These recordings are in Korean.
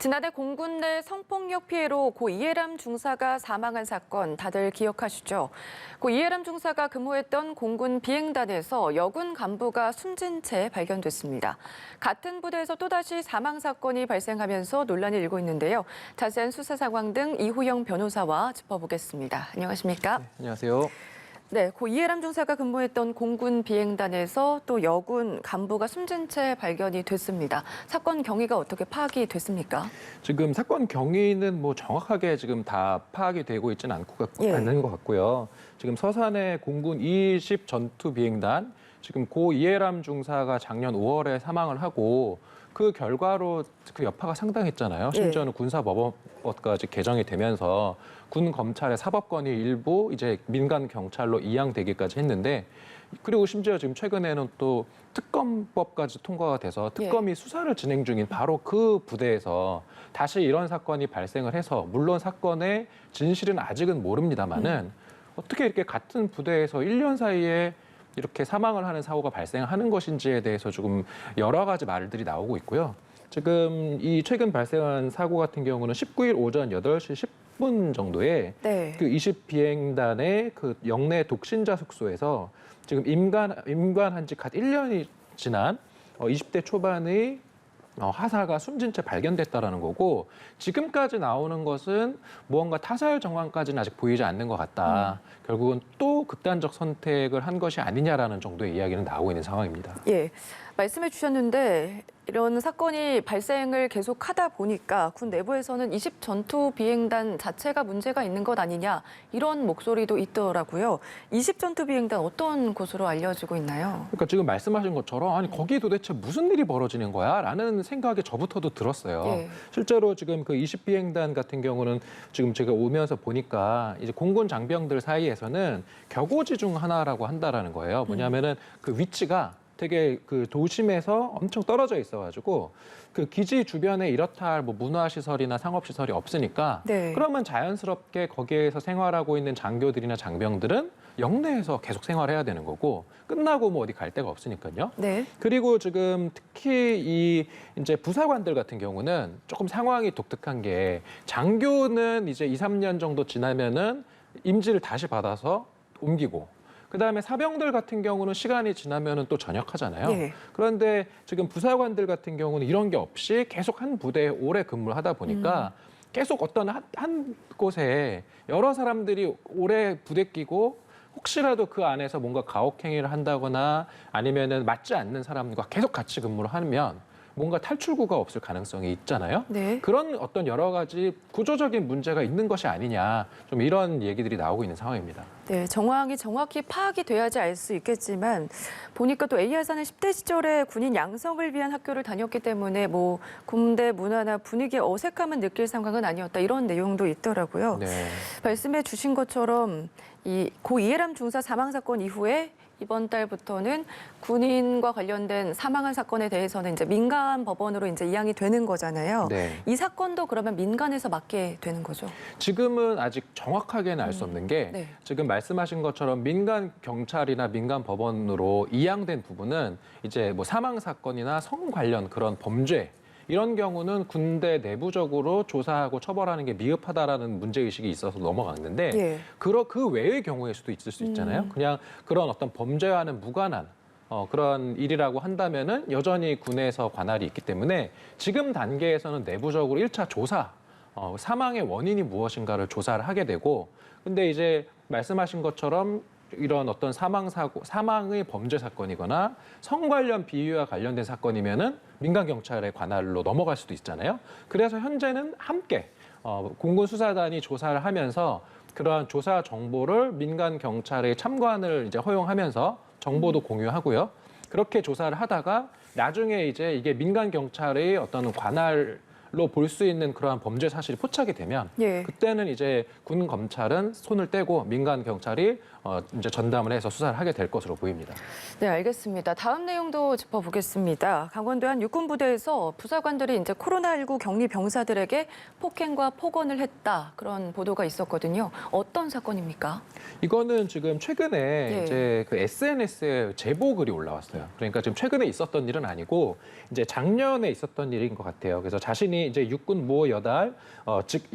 지난해 공군 내 성폭력 피해로 고 이해람 중사가 사망한 사건 다들 기억하시죠? 고 이해람 중사가 근무했던 공군 비행단에서 여군 간부가 숨진 채 발견됐습니다. 같은 부대에서 또다시 사망 사건이 발생하면서 논란이 일고 있는데요. 자세한 수사 상황 등 이후영 변호사와 짚어보겠습니다. 안녕하십니까? 네, 안녕하세요. 네, 고 이해람 중사가 근무했던 공군 비행단에서 또 여군 간부가 숨진 채 발견이 됐습니다. 사건 경위가 어떻게 파악이 됐습니까? 지금 사건 경위는 정확하게 지금 다 파악이 되고 있지는 않는 것 같고요. 지금 서산의 공군 20 전투 비행단 지금 고 이해람 중사가 작년 5월에 사망을 하고 그 결과로 그 여파가 상당했잖아요. 심지어는 군사법원까지 개정이 되면서 군 검찰의 사법권이 일부 이제 민간 경찰로 이양되기까지 했는데, 그리고 심지어 지금 최근에는 또 특검법까지 통과가 돼서 특검이 수사를 진행 중인 바로 그 부대에서 다시 이런 사건이 발생을 해서, 물론 사건의 진실은 아직은 모릅니다만은 어떻게 이렇게 같은 부대에서 1년 사이에 이렇게 사망을 하는 사고가 발생하는 것인지에 대해서 조금 여러 가지 말들이 나오고 있고요. 지금 이 최근 발생한 사고 같은 경우는 19일 오전 8시 10분 정도에 그 20 비행단의 그 영내 독신자 숙소에서 지금 임관한 지 갓 1년이 지난 20대 초반의 하사가 숨진 채 발견됐다라는 거고, 지금까지 나오는 것은 무언가 타살 정황까지는 아직 보이지 않는 것 같다. 결국은 또 극단적 선택을 한 것이 아니냐라는 정도의 이야기는 나오고 있는 상황입니다. 예, 말씀해 주셨는데 이런 사건이 발생을 계속하다 보니까 군 내부에서는 20 전투 비행단 자체가 문제가 있는 것 아니냐, 이런 목소리도 있더라고요. 20 전투 비행단 어떤 곳으로 알려지고 있나요? 그러니까 지금 말씀하신 것처럼 아니 거기 도대체 무슨 일이 벌어지는 거야? 라는 생각이 저부터도 들었어요. 실제로 지금 그 20 비행단 같은 경우는 지금 제가 오면서 보니까 이제 공군 장병들 사이에서는 격오지 중 하나라고 한다라는 거예요. 뭐냐면은 그 위치가 되게 그 도심에서 엄청 떨어져 있어가지고 그 기지 주변에 이렇다 할 문화시설이나 상업시설이 없으니까 그러면 자연스럽게 거기에서 생활하고 있는 장교들이나 장병들은 영내에서 계속 생활해야 되는 거고, 끝나고 어디 갈 데가 없으니까요. 그리고 지금 특히 이 이제 부사관들 같은 경우는 조금 상황이 독특한 게, 장교는 이제 2, 3년 정도 지나면은 임지를 다시 받아서 옮기고, 그다음에 사병들 같은 경우는 시간이 지나면은 또 전역하잖아요. 그런데 지금 부사관들 같은 경우는 이런 게 없이 계속 한 부대에 오래 근무를 하다 보니까 계속 어떤 한 곳에 여러 사람들이 오래 부대 끼고 혹시라도 그 안에서 뭔가 가혹행위를 한다거나 아니면은 맞지 않는 사람과 계속 같이 근무를 하면 뭔가 탈출구가 없을 가능성이 있잖아요. 그런 어떤 여러 가지 구조적인 문제가 있는 것이 아니냐, 좀 이런 얘기들이 나오고 있는 상황입니다. 네, 정황이 정확히 파악이 돼야지 알 수 있겠지만, 보니까 또 A 여사는 10대 시절에 군인 양성을 위한 학교를 다녔기 때문에 군대 문화나 분위기에 어색함을 느낄 상황은 아니었다, 이런 내용도 있더라고요. 말씀해 주신 것처럼 이 고 이해람 중사 사망 사건 이후에 이번 달부터는 군인과 관련된 사망한 사건에 대해서는 이제 민간 법원으로 이제 이양이 되는 거잖아요. 이 사건도 그러면 민간에서 맡게 되는 거죠? 지금은 아직 정확하게는 알 수 없는 게, 지금 말씀하신 것처럼 민간 경찰이나 민간 법원으로 이양된 부분은 이제 사망 사건이나 성 관련 그런 범죄, 이런 경우는 군대 내부적으로 조사하고 처벌하는 게 미흡하다라는 문제의식이 있어서 넘어갔는데, 그 외의 경우일 수도 있을 수 있잖아요. 그냥 그런 어떤 범죄와는 무관한 그런 일이라고 한다면은 여전히 군에서 관할이 있기 때문에 지금 단계에서는 내부적으로 1차 조사, 사망의 원인이 무엇인가를 조사를 하게 되고, 근데 이제 말씀하신 것처럼 이런 어떤 사망의 범죄 사건이거나 성 관련 비위와 관련된 사건이면은 민간 경찰의 관할로 넘어갈 수도 있잖아요. 그래서 현재는 함께 공군 수사단이 조사를 하면서 그러한 조사 정보를 민간 경찰의 참관을 이제 허용하면서 정보도 공유하고요. 그렇게 조사를 하다가 나중에 이제 이게 민간 경찰의 어떤 관할로 볼 수 있는 그러한 범죄 사실이 포착이 되면 그때는 이제 군 검찰은 손을 떼고 민간 경찰이 이제 전담을 해서 수사를 하게 될 것으로 보입니다. 네, 알겠습니다. 다음 내용도 짚어보겠습니다. 강원도 한 육군부대에서 부사관들이 이제 코로나19 격리 병사들에게 폭행과 폭언을 했다, 그런 보도가 있었거든요. 어떤 사건입니까? 이거는 지금 최근에 이제 그 SNS에 제보 글이 올라왔어요. 그러니까 지금 최근에 있었던 일은 아니고 이제 작년에 있었던 일인 것 같아요. 그래서 자신이 본인이 이제 육군 모 여단,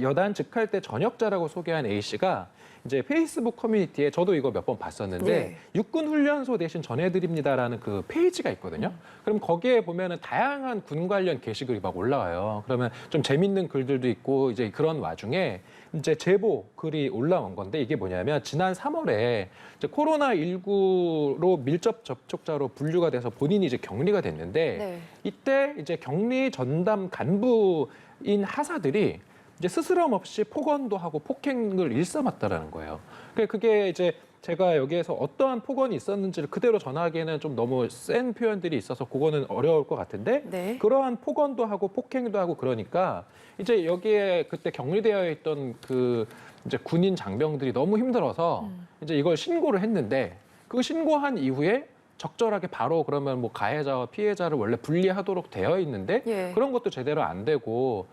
여단 즉할 때 전역자라고 소개한 A 씨가 이제 페이스북 커뮤니티에 저도 이거 몇 번 봤었는데 네. 육군 훈련소 대신 전해드립니다라는 그 페이지가 있거든요. 그럼 거기에 보면은 다양한 군 관련 게시글이 막 올라와요. 그러면 좀 재밌는 글들도 있고 이제 그런 와중에 이제 제보 글이 올라온 건데 이게 뭐냐면 지난 3월에 이제 코로나19로 밀접 접촉자로 분류가 돼서 본인이 이제 격리가 됐는데 네. 이때 이제 격리 전담 간부인 하사들이 이제 스스럼 없이 폭언도 하고 폭행을 일삼았다라는 거예요. 그게 이제 제가 여기에서 어떠한 폭언이 있었는지를 그대로 전하기에는 좀 너무 센 표현들이 있어서 그거는 어려울 것 같은데 네. 그러한 폭언도 하고 폭행도 하고 그러니까 이제 여기에 그때 격리되어 있던 그 이제 군인 장병들이 너무 힘들어서 이제 이걸 신고를 했는데 그 신고한 이후에 적절하게 바로 그러면 뭐 가해자와 피해자를 원래 분리하도록 되어 있는데 예. 그런 것도 제대로 안 되고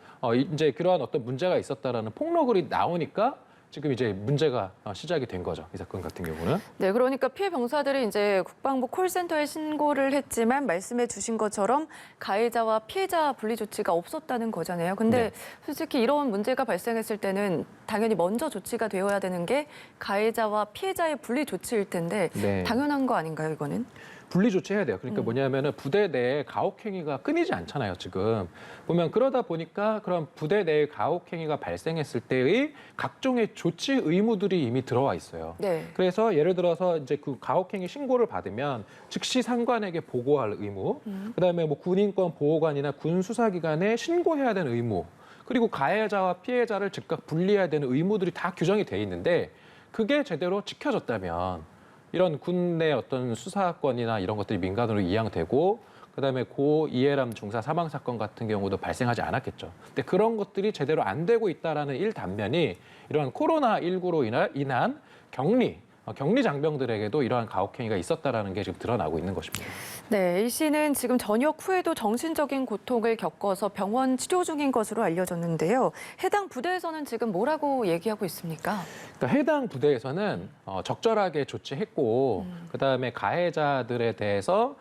이제 그러한 어떤 문제가 있었다라는 폭로글이 나오니까 지금 이제 문제가 시작이 된 거죠. 이 사건 같은 경우는. 네, 그러니까 피해 병사들이 이제 국방부 콜센터에 신고를 했지만 말씀해 주신 것처럼 가해자와 피해자 분리 조치가 없었다는 거잖아요. 근데 네. 솔직히 이런 문제가 발생했을 때는 당연히 먼저 조치가 되어야 되는 게 가해자와 피해자의 분리 조치일 텐데 네. 당연한 거 아닌가요, 이거는? 분리 조치해야 돼요. 그러니까 뭐냐면은 부대 내에 가혹행위가 끊이지 않잖아요, 지금. 보면 그러다 보니까 그런 부대 내에 가혹행위가 발생했을 때의 각종의 조치 의무들이 이미 들어와 있어요. 네. 그래서 예를 들어서 이제 그 가혹행위 신고를 받으면 즉시 상관에게 보고할 의무, 그다음에 뭐 군인권 보호관이나 군 수사기관에 신고해야 되는 의무, 그리고 가해자와 피해자를 즉각 분리해야 되는 의무들이 다 규정이 돼 있는데 그게 제대로 지켜졌다면 이런 군 내 어떤 수사권이나 이런 것들이 민간으로 이양되고 그다음에 고 이해람 중사 사망 사건 같은 경우도 발생하지 않았겠죠. 근데 그런 것들이 제대로 안 되고 있다라는 일단면이 이러한 코로나19로 인한 격리 장병들에게도 이러한 가혹행위가 있었다라는 게 지금 드러나고 있는 것입니다. 네, A 씨는 지금 전역 후에도 정신적인 고통을 겪어서 병원 치료 중인 것으로 알려졌는데요. 해당 부대에서는 지금 뭐라고 얘기하고 있습니까? 그러니까 해당 부대에서는 적절하게 조치했고 그다음에 가해자들에 대해서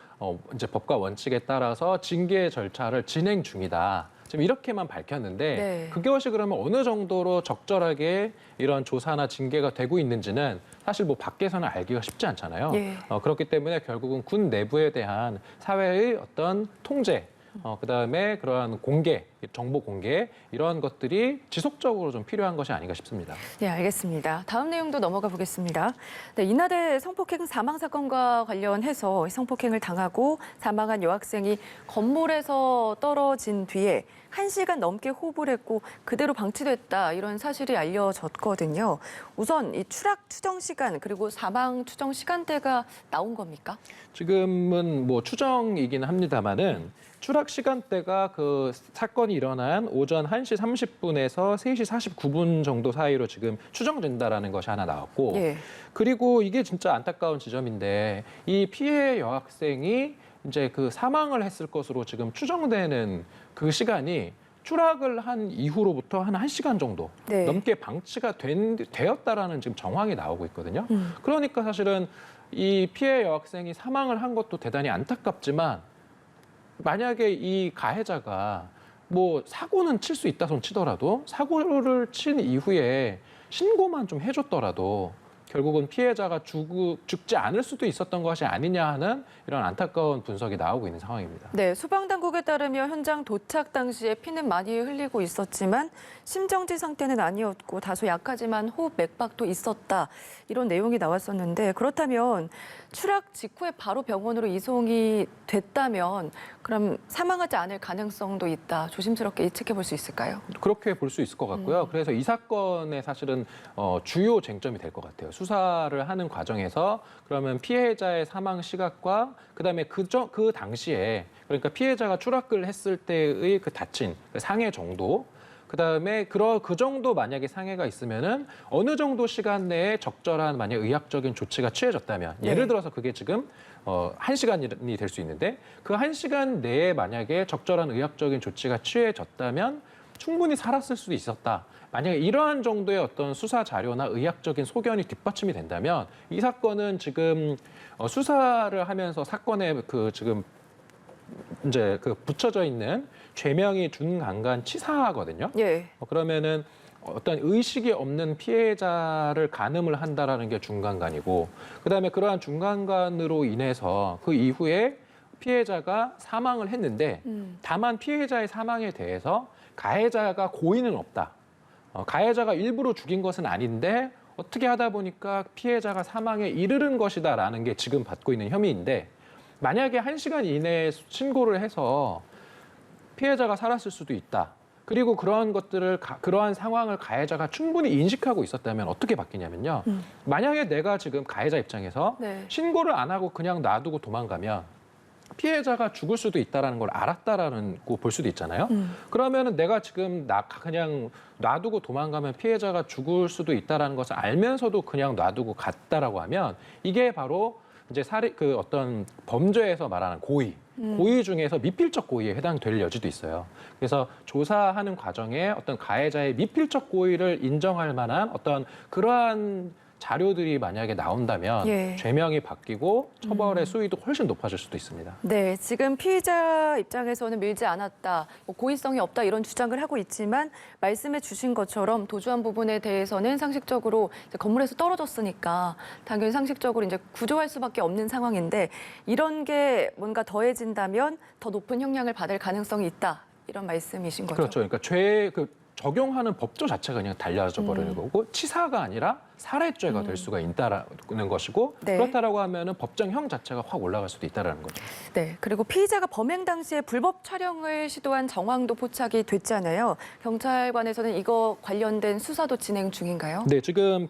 이제 법과 원칙에 따라서 징계 절차를 진행 중이다. 지금 이렇게만 밝혔는데 네. 그것이 그러면 어느 정도로 적절하게 이런 조사나 징계가 되고 있는지는 사실 뭐 밖에서는 알기가 쉽지 않잖아요. 예. 그렇기 때문에 결국은 군 내부에 대한 사회의 어떤 통제, 그다음에 그러한 공개, 정보 공개 이러한 것들이 지속적으로 좀 필요한 것이 아닌가 싶습니다. 네, 알겠습니다. 다음 내용도 넘어가 보겠습니다. 네, 이날의 성폭행 사망 사건과 관련해서 성폭행을 당하고 사망한 여학생이 건물에서 떨어진 뒤에 1시간 넘게 호흡을 했고 그대로 방치됐다 이런 사실이 알려졌거든요. 우선 이 추락 추정 시간 그리고 사망 추정 시간대가 나온 겁니까? 지금은 뭐 추정이긴 합니다만은 추락 시간대가 그 사건이 일어난 오전 1시 30분에서 3시 49분 정도 사이로 지금 추정된다라는 것이 하나 나왔고 예. 그리고 이게 진짜 안타까운 지점인데 이 피해 여학생이 이제 그 사망을 했을 것으로 지금 추정되는 그 시간이 추락을 한 이후로부터 한 1시간 정도 네. 넘게 방치가 되었다라는 지금 정황이 나오고 있거든요. 그러니까 사실은 이 피해 여학생이 사망을 한 것도 대단히 안타깝지만 만약에 이 가해자가 뭐 사고는 칠 수 있다 손 치더라도 사고를 친 이후에 신고만 좀 해줬더라도 결국은 피해자가 죽지 않을 수도 있었던 것이 아니냐 하는 이런 안타까운 분석이 나오고 있는 상황입니다. 네, 소방당국에 따르면 현장 도착 당시에 피는 많이 흘리고 있었지만 심정지 상태는 아니었고 다소 약하지만 호흡 맥박도 있었다. 이런 내용이 나왔었는데 그렇다면 추락 직후에 바로 병원으로 이송이 됐다면 그럼 사망하지 않을 가능성도 있다. 조심스럽게 예측해 볼 수 있을까요? 그렇게 볼 수 있을 것 같고요. 그래서 이 사건의 사실은 주요 쟁점이 될 것 같아요. 수사를 하는 과정에서 그러면 피해자의 사망 시각과 그다음에 그 당시에 그러니까 피해자가 추락을 했을 때의 그 다친 그 상해 정도 그다음에 그 정도 만약에 상해가 있으면은 어느 정도 시간 내에 적절한 만약 의학적인 조치가 취해졌다면 예를 들어서 그게 지금 1시간이 될 수 있는데 그 1시간 내에 만약에 적절한 의학적인 조치가 취해졌다면 충분히 살았을 수도 있었다. 만약에 이러한 정도의 어떤 수사 자료나 의학적인 소견이 뒷받침이 된다면 이 사건은 지금 수사를 하면서 사건에 그 지금 이제 그 붙여져 있는 죄명이 준강간 치사하거든요. 예. 그러면은 어떤 의식이 없는 피해자를 간음을 한다라는 게 중간간이고, 그다음에 그러한 중간간으로 인해서 그 이후에 피해자가 사망을 했는데 다만 피해자의 사망에 대해서 가해자가 고의는 없다. 가해자가 일부러 죽인 것은 아닌데 어떻게 하다 보니까 피해자가 사망에 이르는 것이다라는 게 지금 받고 있는 혐의인데, 만약에 1시간 이내에 신고를 해서 피해자가 살았을 수도 있다. 그리고 그러한 상황을 가해자가 충분히 인식하고 있었다면 어떻게 바뀌냐면요. 만약에 내가 지금 가해자 입장에서 네. 신고를 안 하고 그냥 놔두고 도망가면 피해자가 죽을 수도 있다는 걸 알았다라는 거 볼 수도 있잖아요. 그러면은 내가 지금 그냥 놔두고 도망가면 피해자가 죽을 수도 있다는 것을 알면서도 그냥 놔두고 갔다라고 하면 이게 바로 이제 어떤 범죄에서 말하는 고의 중에서 미필적 고의에 해당될 여지도 있어요. 그래서 조사하는 과정에 어떤 가해자의 미필적 고의를 인정할 만한 어떤 그러한 자료들이 만약에 나온다면 예. 죄명이 바뀌고 처벌의 수위도 훨씬 높아질 수도 있습니다. 네, 지금 피의자 입장에서는 밀지 않았다, 고의성이 없다 이런 주장을 하고 있지만 말씀해 주신 것처럼 도주한 부분에 대해서는 상식적으로 이제 건물에서 떨어졌으니까 당연히 상식적으로 이제 구조할 수밖에 없는 상황인데 이런 게 뭔가 더해진다면 더 높은 형량을 받을 가능성이 있다 이런 말씀이신 거죠? 그렇죠. 그러니까 적용하는 법조 자체가 그냥 달라져 버리는 거고 치사가 아니라 살해죄가 될 수가 있다는 것이고 네. 그렇다라고 하면은 법정형 자체가 확 올라갈 수도 있다라는 거죠. 네, 그리고 피의자가 범행 당시에 불법 촬영을 시도한 정황도 포착이 됐잖아요. 경찰관에서는 이거 관련된 수사도 진행 중인가요? 네, 지금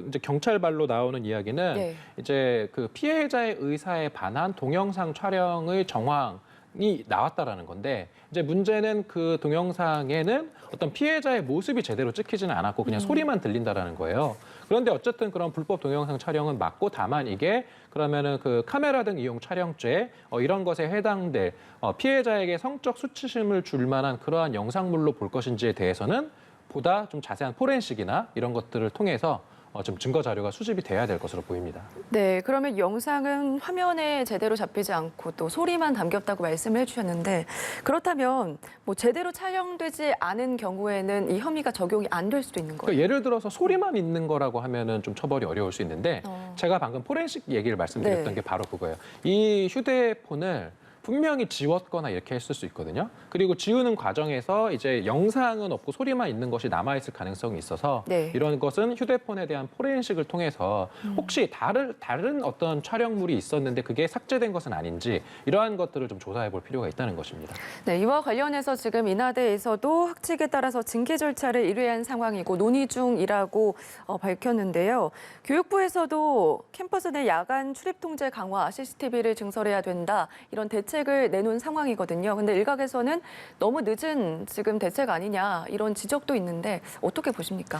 이제 경찰발로 나오는 이야기는 네. 이제 그 피해자의 의사에 반한 동영상 촬영의 정황이 나왔다라는 건데 이제 문제는 그 동영상에는 어떤 피해자의 모습이 제대로 찍히지는 않았고 그냥 소리만 들린다라는 거예요. 그런데 어쨌든 그런 불법 동영상 촬영은 맞고 다만 이게 그러면은 그 카메라 등 이용 촬영죄 이런 것에 해당될 피해자에게 성적 수치심을 줄 만한 그러한 영상물로 볼 것인지에 대해서는 보다 좀 자세한 포렌식이나 이런 것들을 통해서 좀 증거 자료가 수집이 돼야 될 것으로 보입니다. 네, 그러면 영상은 화면에 제대로 잡히지 않고 또 소리만 담겼다고 말씀을 해주셨는데 그렇다면 뭐 제대로 촬영되지 않은 경우에는 이 혐의가 적용이 안 될 수도 있는 거예요? 그러니까 예를 들어서 소리만 있는 거라고 하면은 좀 처벌이 어려울 수 있는데 제가 방금 포렌식 얘기를 말씀드렸던 네. 게 바로 그거예요. 이 휴대폰을 분명히 지웠거나 이렇게 했을 수 있거든요. 그리고 지우는 과정에서 이제 영상은 없고 소리만 있는 것이 남아있을 가능성이 있어서 네. 이런 것은 휴대폰에 대한 포렌식을 통해서 혹시 다른 어떤 촬영물이 있었는데 그게 삭제된 것은 아닌지 이러한 것들을 좀 조사해 볼 필요가 있다는 것입니다. 네, 이와 관련해서 지금 인하대에서도 학칙에 따라서 징계 절차를 의뢰한 상황이고 논의 중이라고 밝혔는데요. 교육부에서도 캠퍼스 내 야간 출입 통제 강화, CCTV를 증설해야 된다 이런 대책을 내놓은 상황이거든요. 근데 일각에서는 너무 늦은 지금 대책 아니냐 이런 지적도 있는데 어떻게 보십니까?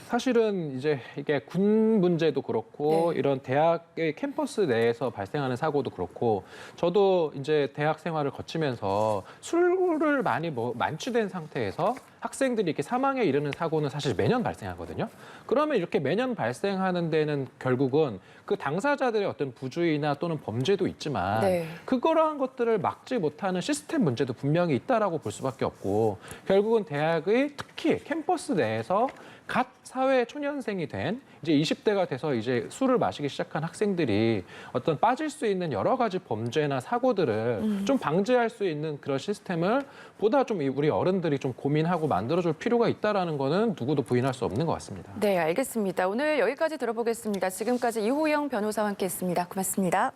사실은 이제 이게 군 문제도 그렇고 네. 이런 대학의 캠퍼스 내에서 발생하는 사고도 그렇고 저도 이제 대학 생활을 거치면서 술을 많이 만취된 상태에서 학생들이 이렇게 사망에 이르는 사고는 사실 매년 발생하거든요. 그러면 이렇게 매년 발생하는 데는 결국은 그 당사자들의 어떤 부주의나 또는 범죄도 있지만 네. 그러한 것들을 막지 못하는 시스템 문제도 분명히 있다라고 볼 수밖에 없고 결국은 대학의 특히 캠퍼스 내에서 갓 사회 초년생이 된 이제 20대가 돼서 이제 술을 마시기 시작한 학생들이 어떤 빠질 수 있는 여러 가지 범죄나 사고들을 좀 방지할 수 있는 그런 시스템을 보다 좀 우리 어른들이 좀 고민하고 만들어줄 필요가 있다라는 거는 누구도 부인할 수 없는 것 같습니다. 네, 알겠습니다. 오늘 여기까지 들어보겠습니다. 지금까지 이호영 변호사와 함께했습니다. 고맙습니다.